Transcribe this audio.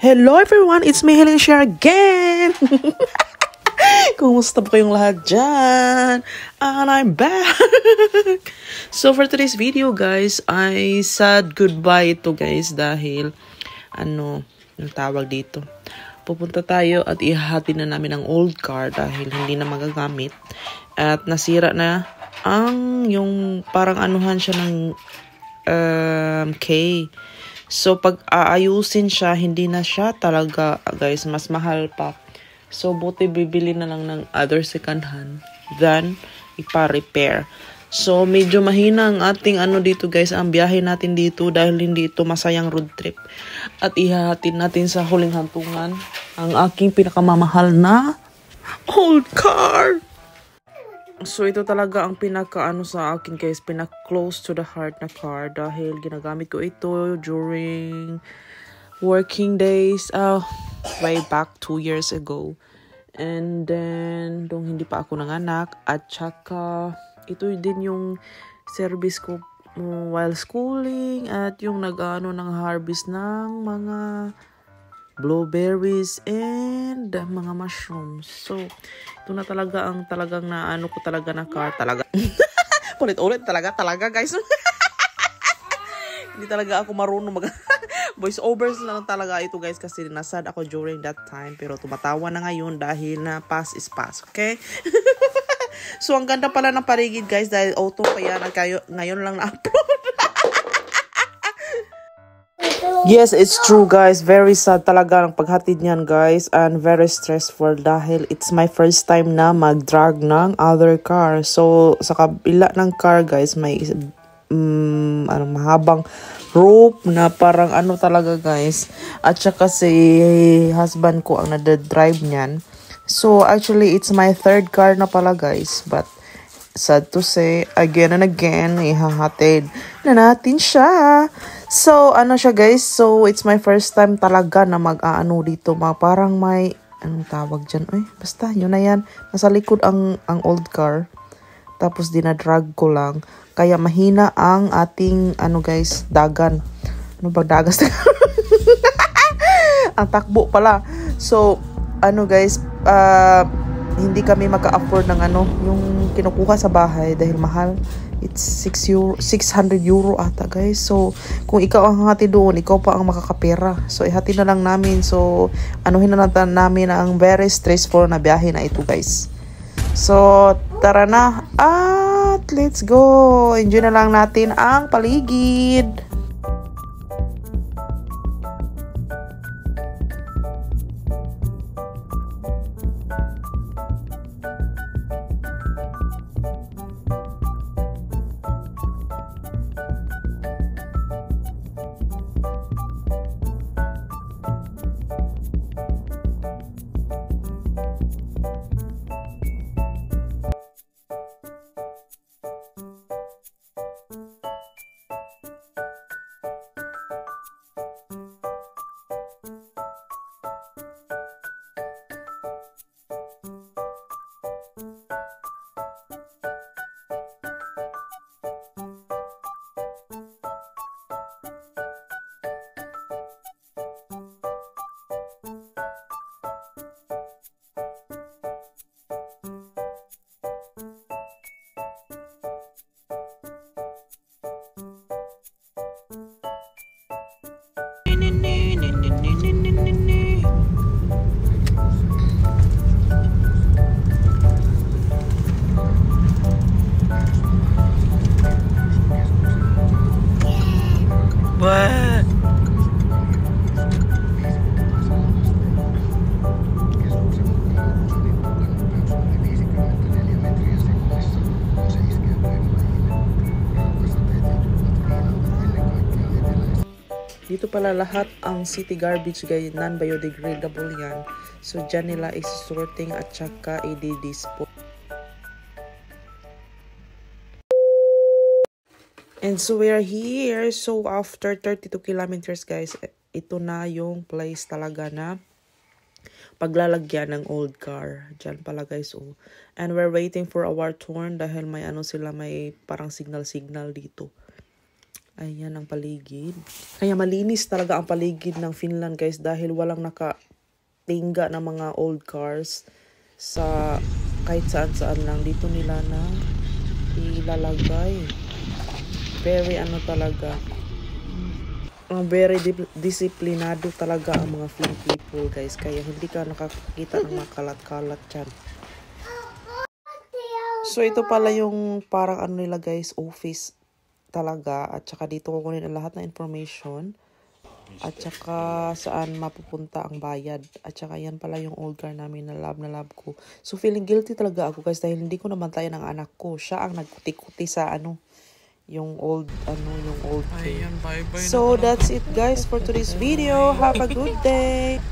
Hello everyone, it's me Helen Share again. Kumusta po kayong lahat dyan? And I'm back. So for today's video guys, I said goodbye ito guys dahil yung tawag dito. Pupunta tayo at ihahati na namin ang old car dahil hindi na magagamit. At nasira na yung parang anuhan siya ng K. So, pag aayusin siya, hindi na siya talaga, guys, mas mahal pa. So, buti bibili na lang ng other second hand than ipa-repair. So, medyo mahina ang ating dito, guys, ang biyahe natin dito dahil hindi ito masayang road trip. At ihahatid natin sa huling hantungan ang aking pinakamamahal na old car. So, ito talaga ang pinaka sa akin guys, pinaka-close to the heart na car dahil ginagamit ko ito during working days, way back 2 years ago. And then, nung hindi pa ako nanganak, at saka, ito din yung service ko while schooling at yung ng harvest ng mga blueberries and mga mushrooms. So, ito na talaga ang talagang ko talaga na car talaga. Ulit-ulit talaga guys. Hindi talaga ako marunong mag voice overs lang talaga ito guys kasi nasad ako during that time pero tumatawa na ngayon dahil na past is past, okay? So, ang ganda pala ng paligid guys dahil auto pa yan at ngayon lang na-upload. Yes, it's true guys. Very sad talaga ang paghatid niyan guys and very stressful dahil it's my first time na mag-drag ng other car. So, sa kabila ng car guys, may mahabang rope na parang talaga guys. At saka si husband ko ang nade-drive niyan. So, actually, it's my third car na pala guys. But, sad to say, again and again, ihahatid na natin siya. So, siya guys? So, it's my first time talaga na dito. Parang may, anong tawag dyan? Uy, basta, yun na yan. Nasa likod ang old car. Tapos, dinadrag ko lang. Kaya, mahina ang ating, guys, dagan. Ano ba, dagas? Ang takbo pala. So, guys, hindi kami maka-afford ng yung kinukuha sa bahay dahil mahal. It's 600 euro ata guys. So, kung ikaw ang hati doon, ikaw pa ang makakapera. So, ihati na lang namin. So, anuhin na lang namin ang very stressful na biyahe na ito guys. So, tara na. At let's go. Enjoy na lang natin ang paligid. What? Dito pala lahat ang city garbage guys, non-biodegradable yan. So, dyan nila is-sorting at saka i-dispose. And so, we are here. So, after 32 kilometers guys, ito na yung place talaga na paglalagyan ng old car. Diyan pala guys, oh. And we're waiting for our turn dahil may sila, may parang signal dito. Ayan ang paligid. Kaya malinis talaga ang paligid ng Finland guys dahil walang nakatingga ng mga old cars sa kahit saan-saan lang. Dito nila na ilalagay. Very ano talaga. Very disiplinado talaga ang mga Finn people guys. Kaya hindi ka nakakita ng mga kalat-kalat dyan. So ito pala yung parang ano nila guys, office talaga. At saka dito kukunin ang lahat ng information. At saka saan mapupunta ang bayad. At saka yan pala yung old car namin na love ko. So feeling guilty talaga ako guys dahil hindi ko namantayan ang anak ko. Siya ang nagkuti-kuti sa yung old car. Ayan, bye-bye. So that's it guys for today's video. Have a good day.